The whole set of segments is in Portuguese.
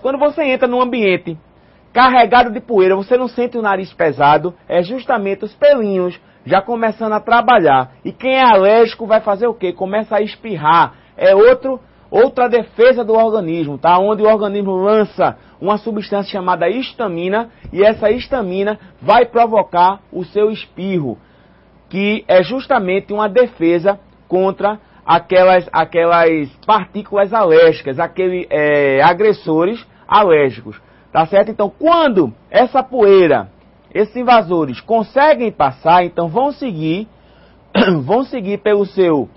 Quando você entra num ambiente carregado de poeira, você não sente o nariz pesado, é justamente os pelinhos já começando a trabalhar. E quem é alérgico vai fazer o quê? Começa a espirrar. É outra defesa do organismo, tá? Onde o organismo lança uma substância chamada histamina, e essa histamina vai provocar o seu espirro, que é justamente uma defesa contra aquelas partículas alérgicas, aqueles agressores alérgicos, tá certo? Então, quando essa poeira, esses invasores conseguem passar, então vão seguir pelo seu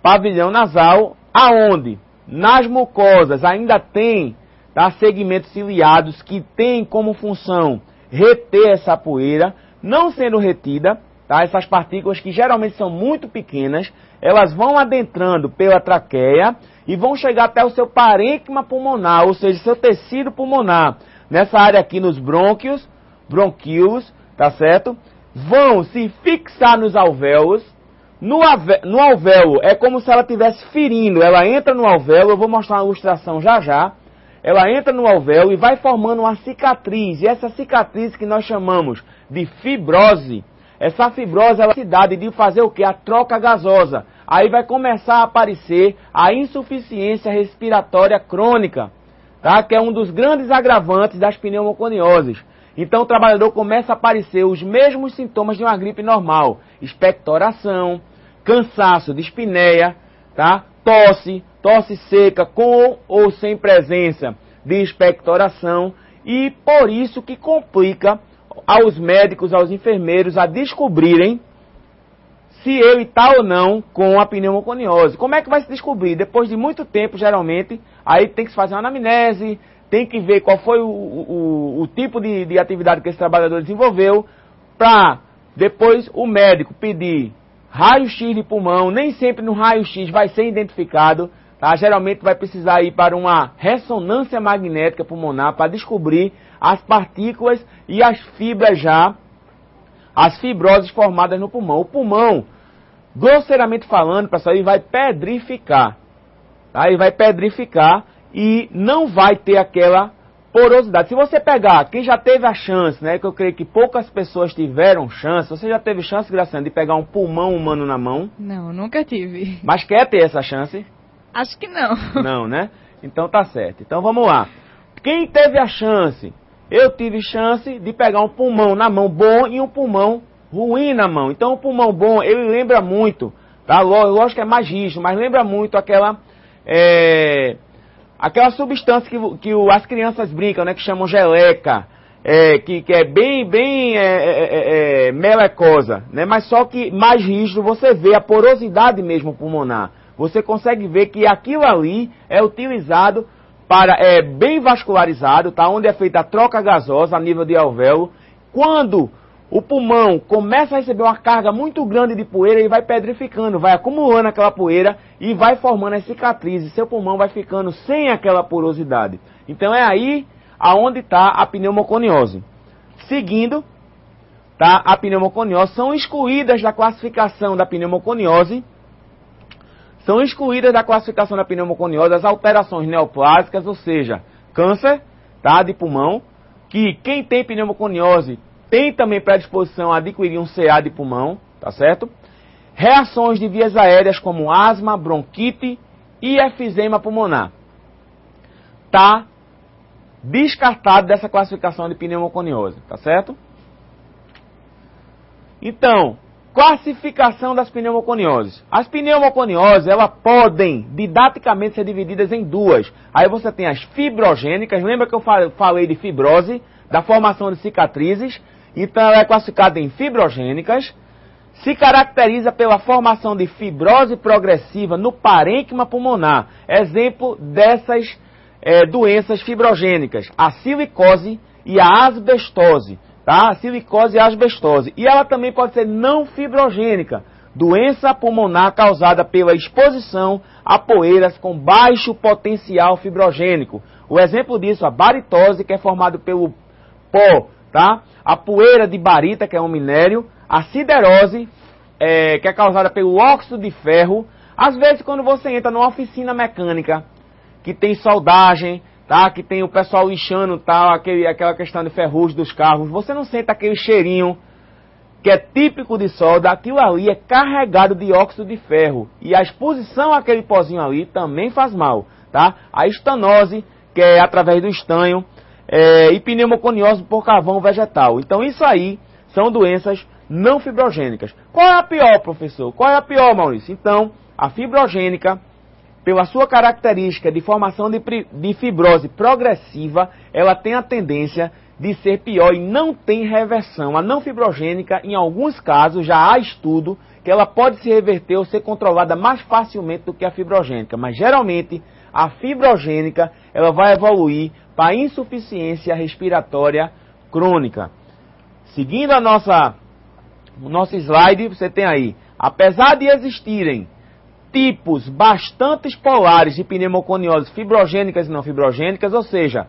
pavilhão nasal, aonde nas mucosas ainda tem, tá, segmentos ciliados que têm como função reter essa poeira, não sendo retida, tá, essas partículas que geralmente são muito pequenas, elas vão adentrando pela traqueia e vão chegar até o seu parênquima pulmonar, ou seja, seu tecido pulmonar, nessa área aqui nos brônquios, bronquíolos, tá certo? Vão se fixar nos alvéolos. No alvéolo é como se ela estivesse ferindo, ela entra no alvéolo, eu vou mostrar uma ilustração já já, ela entra no alvéolo e vai formando uma cicatriz, e essa cicatriz que nós chamamos de fibrose, essa fibrose ela tem a necessidade de fazer o que? A troca gasosa, aí vai começar a aparecer a insuficiência respiratória crônica, tá? Que é um dos grandes agravantes das pneumoconioses. Então o trabalhador começa a aparecer os mesmos sintomas de uma gripe normal, expectoração, cansaço, dispneia, tá? Tosse seca com ou sem presença de expectoração, e por isso que complica aos médicos, aos enfermeiros a descobrirem se ele está ou não com a pneumoconiose. Como é que vai se descobrir? Depois de muito tempo, geralmente, aí tem que se fazer uma anamnese, tem que ver qual foi o tipo de atividade que esse trabalhador desenvolveu, para depois o médico pedir raio-x de pulmão. Nem sempre no raio-x vai ser identificado, tá? Geralmente vai precisar ir para uma ressonância magnética pulmonar para descobrir as partículas e as fibras as fibroses formadas no pulmão. O pulmão, grosseiramente falando, pessoal, ele vai pedrificar, tá? Ele vai pedrificar e não vai ter aquela porosidade. Se você pegar, quem já teve a chance, né, que eu creio que poucas pessoas tiveram chance, você já teve chance, Graciane, de pegar um pulmão humano na mão? Não, nunca tive. Mas quer ter essa chance? Acho que não. Não, né? Então tá certo. Então vamos lá. Quem teve a chance? Eu tive chance de pegar um pulmão na mão bom e um pulmão ruim na mão. Então o pulmão bom, ele lembra muito, tá? Lógico que é mais rígido, mas lembra muito aquela substância que as crianças brincam, né? Que chamam geleca, que é bem melecosa, né? Mas só que mais rígido, você vê a porosidade mesmo pulmonar. Você consegue ver que aquilo ali é utilizado para, bem vascularizado, tá? Onde é feita a troca gasosa a nível de alvéolo. Quando o pulmão começa a receber uma carga muito grande de poeira, ele vai pedrificando, vai acumulando aquela poeira e vai formando as cicatrizes. Seu pulmão vai ficando sem aquela porosidade. Então é aí aonde está a pneumoconiose. Seguindo, tá? A pneumoconiose, são excluídas da classificação da pneumoconiose. São excluídas da classificação da pneumoconiose as alterações neoplásicas, ou seja, câncer, tá, de pulmão, que quem tem pneumoconiose tem também predisposição a adquirir um CA de pulmão, tá certo? Reações de vias aéreas como asma, bronquite e efizema pulmonar. Tá descartado dessa classificação de pneumoconiose, tá certo? Então, classificação das pneumoconioses. As pneumoconioses, elas podem didaticamente ser divididas em duas. Aí você tem as fibrogênicas, lembra que eu falei de fibrose, da formação de cicatrizes? Então ela é classificada em fibrogênicas, se caracteriza pela formação de fibrose progressiva no parênquima pulmonar. Exemplo dessas doenças fibrogênicas, a silicose e a asbestose. Tá? A silicose e a asbestose. E ela também pode ser não fibrogênica, doença pulmonar causada pela exposição a poeiras com baixo potencial fibrogênico. O exemplo disso, a baritose, que é formado pelo pó, tá? A poeira de barita, que é um minério, a siderose, que é causada pelo óxido de ferro. Às vezes, quando você entra numa oficina mecânica, que tem soldagem, tá? Que tem o pessoal lixando, tal, aquela questão de ferrugem dos carros. Você não sente aquele cheirinho que é típico de solda. Aquilo ali é carregado de óxido de ferro. E a exposição àquele pozinho ali também faz mal, tá? A estanose, que é através do estanho, e pneumoconiose por carvão vegetal. Então isso aí são doenças não fibrogênicas. Qual é a pior, professor? Qual é a pior, Maurício? Então, a fibrogênica, pela sua característica de formação de fibrose progressiva, ela tem a tendência de ser pior e não tem reversão. A não fibrogênica, em alguns casos, já há estudo que ela pode se reverter ou ser controlada mais facilmente do que a fibrogênica. Mas, geralmente, a fibrogênica ela vai evoluir para insuficiência respiratória crônica. Seguindo o nosso slide, você tem aí, apesar de existirem tipos bastante polares de pneumoconiose fibrogênicas e não fibrogênicas, ou seja,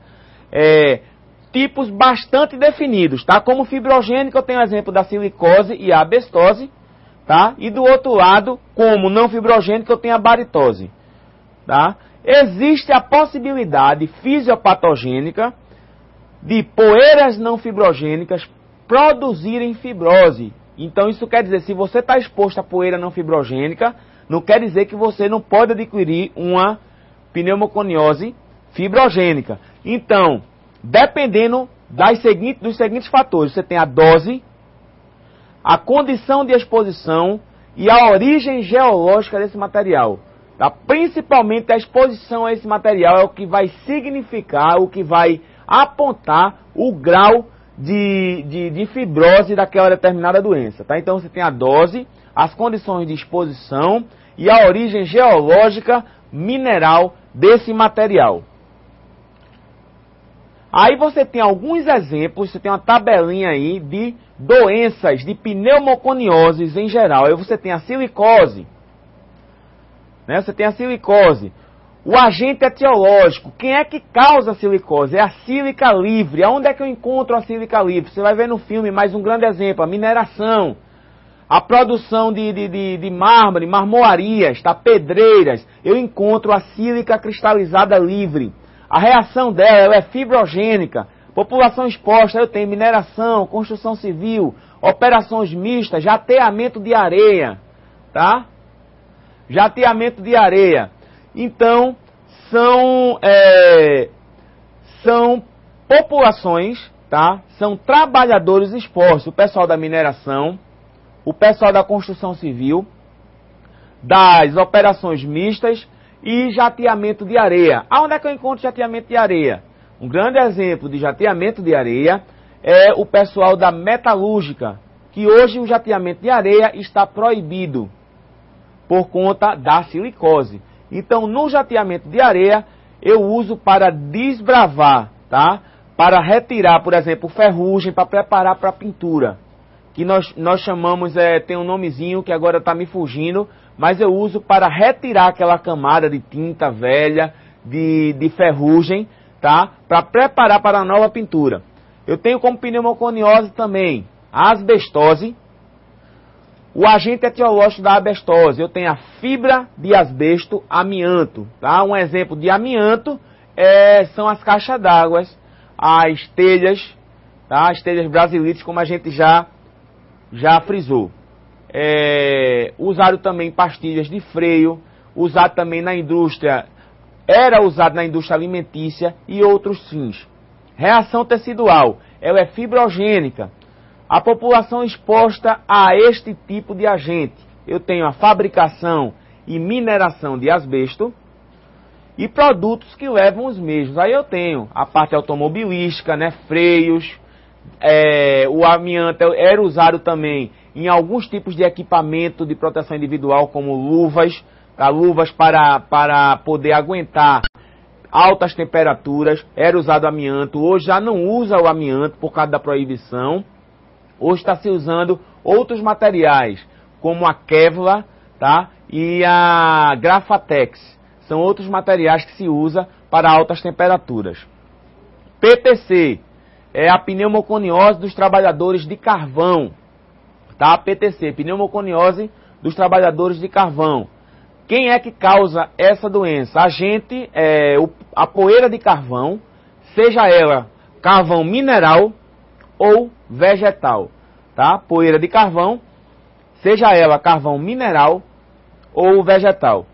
tipos bastante definidos, tá? Como fibrogênica, eu tenho o exemplo da silicose e a asbestose, tá? E do outro lado, como não fibrogênica, eu tenho a baritose, tá? Existe a possibilidade fisiopatogênica de poeiras não fibrogênicas produzirem fibrose. Então isso quer dizer, se você está exposto a poeira não fibrogênica, não quer dizer que você não pode adquirir uma pneumoconiose fibrogênica. Então, dependendo dos seguintes fatores, você tem a dose, a condição de exposição e a origem geológica desse material. Tá? Principalmente a exposição a esse material é o que vai significar, o que vai apontar o grau de fibrose daquela determinada doença. Tá? Então você tem a dose, as condições de exposição e a origem geológica mineral desse material. Aí você tem alguns exemplos, você tem uma tabelinha aí de doenças de pneumoconioses em geral. Aí você tem a silicose, né? Você tem a silicose. O agente etiológico, quem é que causa a silicose? É a sílica livre. Aonde é que eu encontro a sílica livre? Você vai ver no filme mais um grande exemplo, a mineração, a produção de mármore, marmoarias, tá? Pedreiras. Eu encontro a sílica cristalizada livre. A reação dela ela é fibrogênica. População exposta, eu tenho mineração, construção civil, operações mistas, jateamento de areia, tá? Jateamento de areia. Então, são populações, tá? São trabalhadores expostos, o pessoal da mineração, o pessoal da construção civil, das operações mistas e jateamento de areia. Aonde é que eu encontro jateamento de areia? Um grande exemplo de jateamento de areia é o pessoal da metalúrgica, que hoje o jateamento de areia está proibido por conta da silicose. Então, no jateamento de areia, eu uso para desbravar, tá? Para retirar, por exemplo, ferrugem, para preparar para pintura. Que nós chamamos, tem um nomezinho que agora está me fugindo, mas eu uso para retirar aquela camada de tinta velha, de ferrugem, tá? Para preparar para a nova pintura. Eu tenho como pneumoconiose também a asbestose. O agente etiológico da asbestose, eu tenho a fibra de asbesto amianto. Tá? Um exemplo de amianto são as caixas d'água, as telhas, tá? As telhas brasilites, como a gente já frisou. Usaram também pastilhas de freio, usado também na indústria, era usado na indústria alimentícia e outros fins. Reação tecidual, ela é fibrogênica. A população exposta a este tipo de agente, eu tenho a fabricação e mineração de asbesto e produtos que levam os mesmos. Aí eu tenho a parte automobilística, né, freios, o amianto era usado também em alguns tipos de equipamento de proteção individual, como luvas, tá? Luvas para poder aguentar altas temperaturas, era usado amianto. Hoje já não usa o amianto por causa da proibição. Hoje está se usando outros materiais, como a Kevlar, tá? E a Grafatex. São outros materiais que se usa para altas temperaturas. PTC é a pneumoconiose dos trabalhadores de carvão. Tá? PTC, pneumoconiose dos trabalhadores de carvão. Quem é que causa essa doença? A poeira de carvão, seja ela carvão mineral ou vegetal, tá? Poeira de carvão, seja ela carvão mineral ou vegetal.